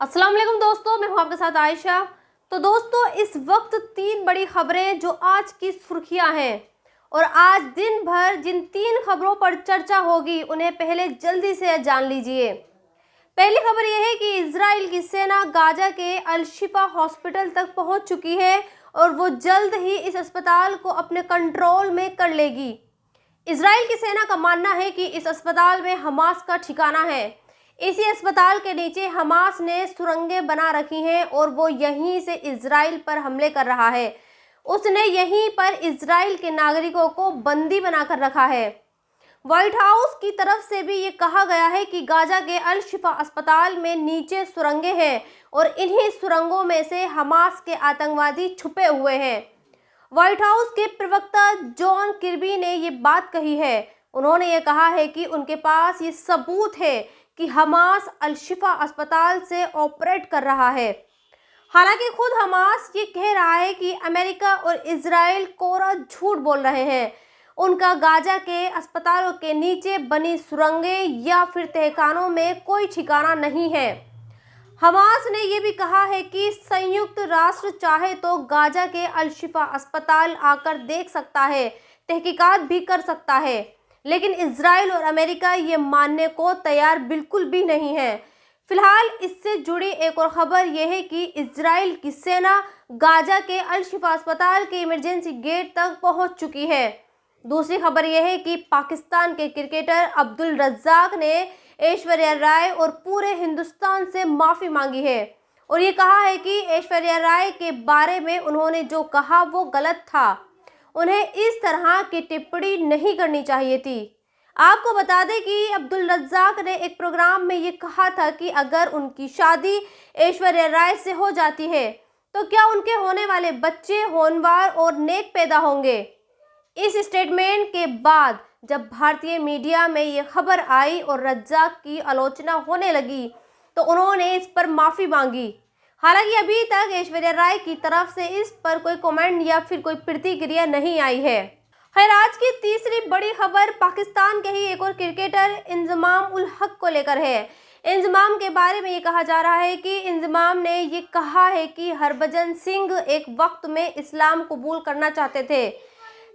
अस्सलाम वालेकुम दोस्तों, मैं हूं आपके साथ आयशा। तो दोस्तों, इस वक्त तीन बड़ी खबरें जो आज की सुर्खियां हैं और आज दिन भर जिन तीन खबरों पर चर्चा होगी उन्हें पहले जल्दी से जान लीजिए। पहली खबर यह है कि इजराइल की सेना गाजा के अल शिफा हॉस्पिटल तक पहुंच चुकी है और वो जल्द ही इस अस्पताल को अपने कंट्रोल में कर लेगी। इजराइल की सेना का मानना है कि इस अस्पताल में हमास का ठिकाना है। इसी अस्पताल के नीचे हमास ने सुरंगें बना रखी हैं और वो यहीं से इजराइल पर हमले कर रहा है। उसने यहीं पर इजराइल के नागरिकों को बंदी बनाकर रखा है। व्हाइट हाउस की तरफ से भी ये कहा गया है कि गाजा के अल शिफा अस्पताल में नीचे सुरंगें हैं और इन्हीं सुरंगों में से हमास के आतंकवादी छुपे हुए हैं। व्हाइट हाउस के प्रवक्ता जॉन किर्बी ने ये बात कही है। उन्होंने ये कहा है कि उनके पास ये सबूत है कि हमास अल शिफा अस्पताल से ऑपरेट कर रहा है। हालांकि खुद हमास ये कह रहा है कि अमेरिका और इजराइल कोरा झूठ बोल रहे हैं। उनका गाजा के अस्पतालों के नीचे बनी सुरंगें या फिर तहखानों में कोई ठिकाना नहीं है। हमास ने यह भी कहा है कि संयुक्त राष्ट्र चाहे तो गाजा के अल शिफा अस्पताल आकर देख सकता है, तहकीकात भी कर सकता है, लेकिन इजराइल और अमेरिका ये मानने को तैयार बिल्कुल भी नहीं है। फिलहाल इससे जुड़ी एक और खबर यह है कि इजराइल की सेना गाजा के अल शिफा अस्पताल के इमरजेंसी गेट तक पहुंच चुकी है। दूसरी खबर यह है कि पाकिस्तान के क्रिकेटर अब्दुल रज्जाक ने ऐश्वर्या राय और पूरे हिंदुस्तान से माफ़ी मांगी है और ये कहा है कि ऐश्वर्या राय के बारे में उन्होंने जो कहा वो गलत था। उन्हें इस तरह की टिप्पणी नहीं करनी चाहिए थी। आपको बता दें कि अब्दुल रज्जाक ने एक प्रोग्राम में ये कहा था कि अगर उनकी शादी ऐश्वर्या राय से हो जाती है तो क्या उनके होने वाले बच्चे होनहार और नेक पैदा होंगे। इस स्टेटमेंट के बाद जब भारतीय मीडिया में ये खबर आई और रज्जाक की आलोचना होने लगी तो उन्होंने इस पर माफ़ी मांगी। हालांकि अभी तक ऐश्वर्या राय की तरफ से इस पर कोई कमेंट या फिर कोई प्रतिक्रिया नहीं आई है। खैर, आज की तीसरी बड़ी खबर पाकिस्तान के ही एक और क्रिकेटर इंजमाम उल हक को लेकर है। इंजमाम के बारे में ये कहा जा रहा है कि इंजमाम ने ये कहा है कि हरभजन सिंह एक वक्त में इस्लाम कबूल करना चाहते थे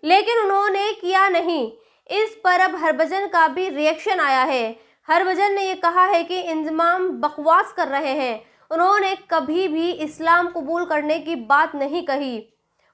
लेकिन उन्होंने किया नहीं। इस पर अब हरभजन का भी रिएक्शन आया है। हरभजन ने ये कहा है कि इंजमाम बकवास कर रहे हैं। उन्होंने कभी भी इस्लाम कबूल करने की बात नहीं कही।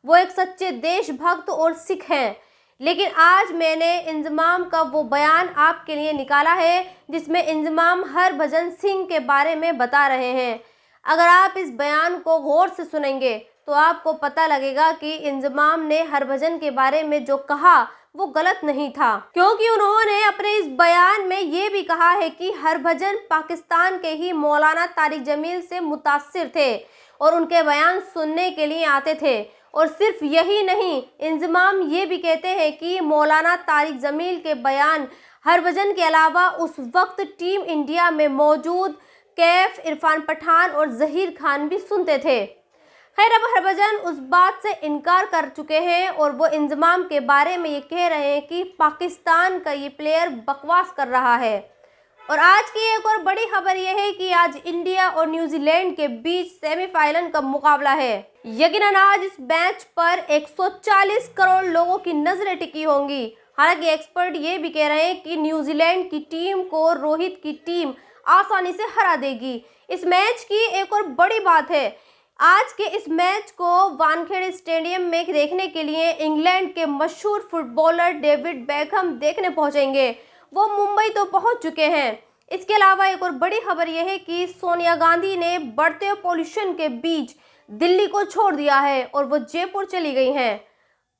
वो एक सच्चे देशभक्त और सिख हैं। लेकिन आज मैंने इंजमाम का वो बयान आपके लिए निकाला है जिसमें इंजमाम हरभजन सिंह के बारे में बता रहे हैं। अगर आप इस बयान को गौर से सुनेंगे तो आपको पता लगेगा कि इंजमाम ने हरभजन के बारे में जो कहा वो गलत नहीं था, क्योंकि उन्होंने अपने इस बयान में ये भी कहा है कि हरभजन पाकिस्तान के ही मौलाना तारिक जमील से मुतासिर थे और उनके बयान सुनने के लिए आते थे। और सिर्फ यही नहीं, इंजमाम ये भी कहते हैं कि मौलाना तारिक जमील के बयान हरभजन के अलावा उस वक्त टीम इंडिया में मौजूद कैफ, इरफान पठान और जहीर खान भी सुनते थे। खैर, अब हरभजन उस बात से इनकार कर चुके हैं और वो इंजमाम के बारे में ये कह रहे हैं कि पाकिस्तान का ये प्लेयर बकवास कर रहा है। और आज की एक और बड़ी खबर यह है कि आज इंडिया और न्यूजीलैंड के बीच सेमीफाइनल का मुकाबला है। यकीनन आज इस मैच पर 140 करोड़ लोगों की नजरें टिकी होंगी। हालांकि एक्सपर्ट ये भी कह रहे हैं कि न्यूजीलैंड की टीम को रोहित की टीम आसानी से हरा देगी। इस मैच की एक और बड़ी बात है, आज के इस मैच को वानखेड़े स्टेडियम में देखने के लिए इंग्लैंड के मशहूर फुटबॉलर डेविड बेकहम देखने पहुंचेंगे। वो मुंबई तो पहुंच चुके हैं। इसके अलावा एक और बड़ी खबर यह है कि सोनिया गांधी ने बढ़ते पॉल्यूशन के बीच दिल्ली को छोड़ दिया है और वो जयपुर चली गई हैं।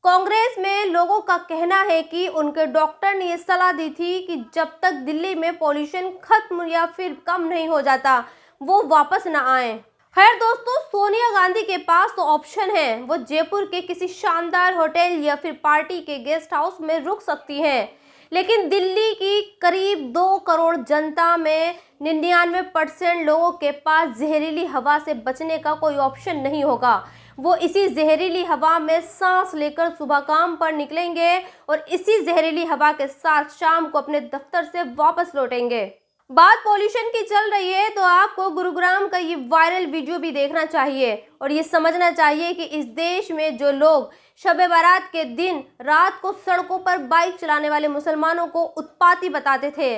कांग्रेस में लोगों का कहना है कि उनके डॉक्टर ने ये सलाह दी थी कि जब तक दिल्ली में पॉल्यूशन खत्म या फिर कम नहीं हो जाता वो वापस ना आए। खैर दोस्तों, सोनिया गांधी के पास तो ऑप्शन है, वो जयपुर के किसी शानदार होटल या फिर पार्टी के गेस्ट हाउस में रुक सकती हैं, लेकिन दिल्ली की करीब 2 करोड़ जनता में 99% लोगों के पास जहरीली हवा से बचने का कोई ऑप्शन नहीं होगा। वो इसी जहरीली हवा में सांस लेकर सुबह काम पर निकलेंगे और इसी जहरीली हवा के साथ शाम को अपने दफ्तर से वापस लौटेंगे। बात पॉल्यूशन की चल रही है तो आपको गुरुग्राम का ये वायरल वीडियो भी देखना चाहिए और ये समझना चाहिए कि इस देश में जो लोग शब-ए बारात के दिन रात को सड़कों पर बाइक चलाने वाले मुसलमानों को उत्पाती बताते थे,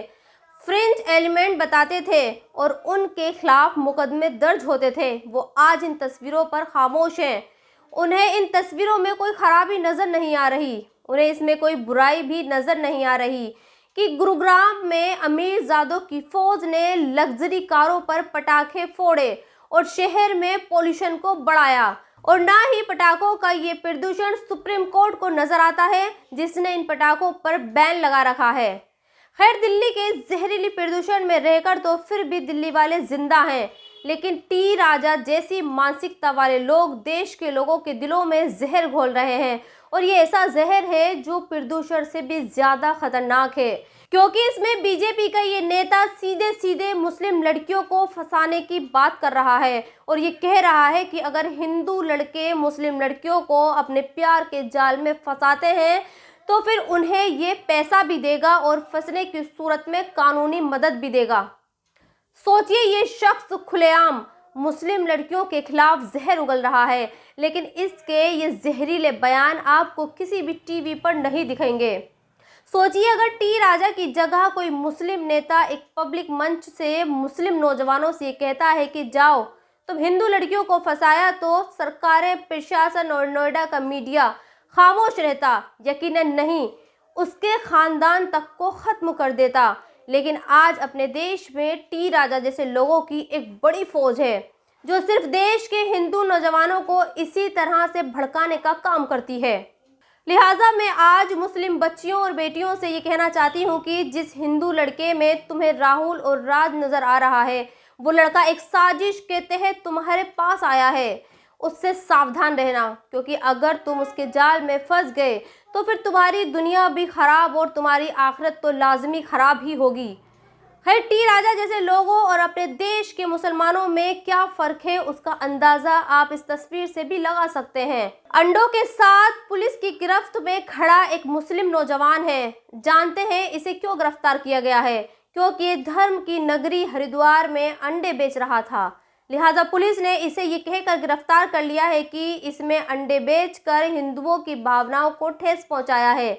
फ्रिंज एलिमेंट बताते थे और उनके खिलाफ मुकदमे दर्ज होते थे, वो आज इन तस्वीरों पर खामोश हैं। उन्हें इन तस्वीरों में कोई खराबी नजर नहीं आ रही, उन्हें इसमें कोई बुराई भी नजर नहीं आ रही कि गुरुग्राम में अमीरजादों की फौज ने लग्जरी कारों पर पटाखे फोड़े और शहर में पोल्यूशन को बढ़ाया। और ना ही पटाखों का ये प्रदूषण सुप्रीम कोर्ट को नजर आता है, जिसने इन पटाखों पर बैन लगा रखा है। खैर, दिल्ली के जहरीली प्रदूषण में रहकर तो फिर भी दिल्ली वाले जिंदा हैं, लेकिन टी राजा जैसी मानसिकता वाले लोग देश के लोगों के दिलों में जहर घोल रहे हैं और ये ऐसा जहर है जो प्रदूषण से भी ज्यादा खतरनाक है, क्योंकि इसमें बीजेपी का ये नेता सीधे सीधे मुस्लिम लड़कियों को फंसाने की बात कर रहा है और ये कह रहा है कि अगर हिंदू लड़के मुस्लिम लड़कियों को अपने प्यार के जाल में फंसाते हैं तो फिर उन्हें ये पैसा भी देगा और फंसने की सूरत में कानूनी मदद भी देगा। सोचिए, ये शख्स खुलेआम मुस्लिम लड़कियों के खिलाफ जहर उगल रहा है, लेकिन इसके ये जहरीले बयान आपको किसी भी टीवी पर नहीं दिखेंगे। सोचिए, अगर टी राजा की जगह कोई मुस्लिम नेता एक पब्लिक मंच से मुस्लिम नौजवानों से कहता है कि जाओ तुम हिंदू लड़कियों को फंसाया, तो सरकारें, प्रशासन और नोएडा का मीडिया खामोश रहता? यकीनन नहीं, उसके खानदान तक को खत्म कर देता। लेकिन आज अपने देश में टी राजा जैसे लोगों की एक बड़ी फौज है जो सिर्फ देश के हिंदू नौजवानों को इसी तरह से भड़काने का काम करती है। लिहाजा मैं आज मुस्लिम बच्चियों और बेटियों से ये कहना चाहती हूँ कि जिस हिंदू लड़के में तुम्हें राहुल और राज नजर आ रहा है, वो लड़का एक साजिश के तहत तुम्हारे पास आया है, उससे सावधान रहना, क्योंकि अगर तुम उसके जाल में फंस गए तो फिर तुम्हारी दुनिया भी खराब और तुम्हारी आखिरत तो लाजमी खराब ही होगी। खैर, टी राजा जैसे लोगों और अपने देश के मुसलमानों में क्या फ़र्क है, उसका अंदाज़ा आप इस तस्वीर से भी लगा सकते हैं। अंडों के साथ पुलिस की गिरफ्त में खड़ा एक मुस्लिम नौजवान है। जानते हैं इसे क्यों गिरफ्तार किया गया है? क्योंकि ये धर्म की नगरी हरिद्वार में अंडे बेच रहा था। लिहाजा पुलिस ने इसे ये कहकर गिरफ्तार कर लिया है कि इसमें अंडे बेचकर हिंदुओं की भावनाओं को ठेस पहुंचाया है।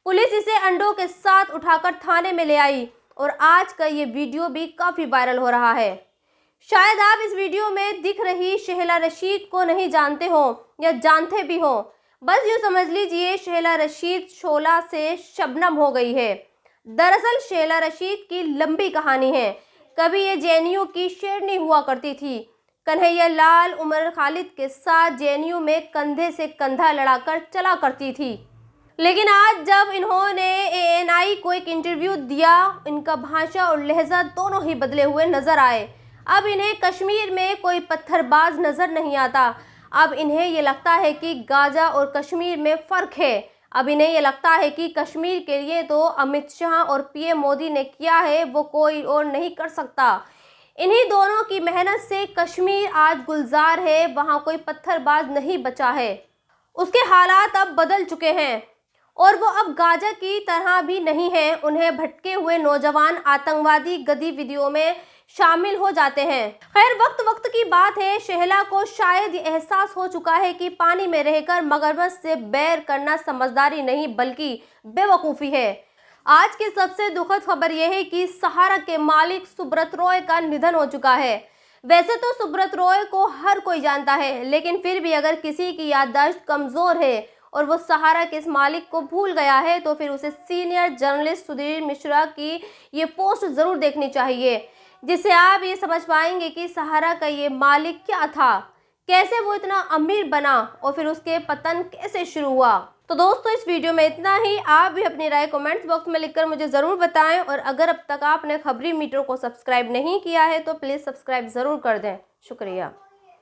पुलिस इसे अंडों के साथ उठाकर थाने में ले आई और आज का ये वीडियो भी काफ़ी वायरल हो रहा है। शायद आप इस वीडियो में दिख रही शेहला रशीद को नहीं जानते हो या जानते भी हो, बस यूँ समझ लीजिए शेहला रशीद शोला से शबनम हो गई है। दरअसल शेहला रशीद की लंबी कहानी है। कभी ये जेएनयू की शेरनी हुआ करती थी। कन्हैया लाल उमर खालिद के साथ जेएनयू में कंधे से कंधा लड़ाकर चला करती थी, लेकिन आज जब इन्होंने एएनआई को एक इंटरव्यू दिया, इनका भाषा और लहजा दोनों ही बदले हुए नजर आए। अब इन्हें कश्मीर में कोई पत्थरबाज नजर नहीं आता। अब इन्हें ये लगता है कि गाजा और कश्मीर में फ़र्क है। अब इन्हें ये लगता है कि कश्मीर के लिए तो अमित शाह और पीएम मोदी ने किया है, वो कोई और नहीं कर सकता। इन्हीं दोनों की मेहनत से कश्मीर आज गुलजार है, वहाँ कोई पत्थरबाज नहीं बचा है। उसके हालात अब बदल चुके हैं और वो अब गाजा की तरह भी नहीं है। उन्हें भटके हुए नौजवान आतंकवादी गतिविधियों में शामिल हो जाते हैं। खैर, वक्त की बात है, शेहला को शायद ये एहसास हो चुका है कि पानी में रहकर मगरमच्छ से बैर करना समझदारी नहीं बल्कि बेवकूफ़ी है। आज की सबसे दुखद खबर यह है कि सहारा के मालिक सुब्रत रॉय का निधन हो चुका है। वैसे तो सुब्रत रॉय को हर कोई जानता है, लेकिन फिर भी अगर किसी की याददाश्त कमज़ोर है और वो सहारा के इस मालिक को भूल गया है तो फिर उसे सीनियर जर्नलिस्ट सुधीर मिश्रा की ये पोस्ट ज़रूर देखनी चाहिए, जिससे आप ये समझ पाएंगे कि सहारा का ये मालिक क्या था, कैसे वो इतना अमीर बना और फिर उसके पतन कैसे शुरू हुआ। तो दोस्तों, इस वीडियो में इतना ही। आप भी अपनी राय कमेंट्स बॉक्स में लिखकर मुझे ज़रूर बताएं और अगर अब तक आपने खबरी मीटर को सब्सक्राइब नहीं किया है तो प्लीज़ सब्सक्राइब ज़रूर कर दें। शुक्रिया।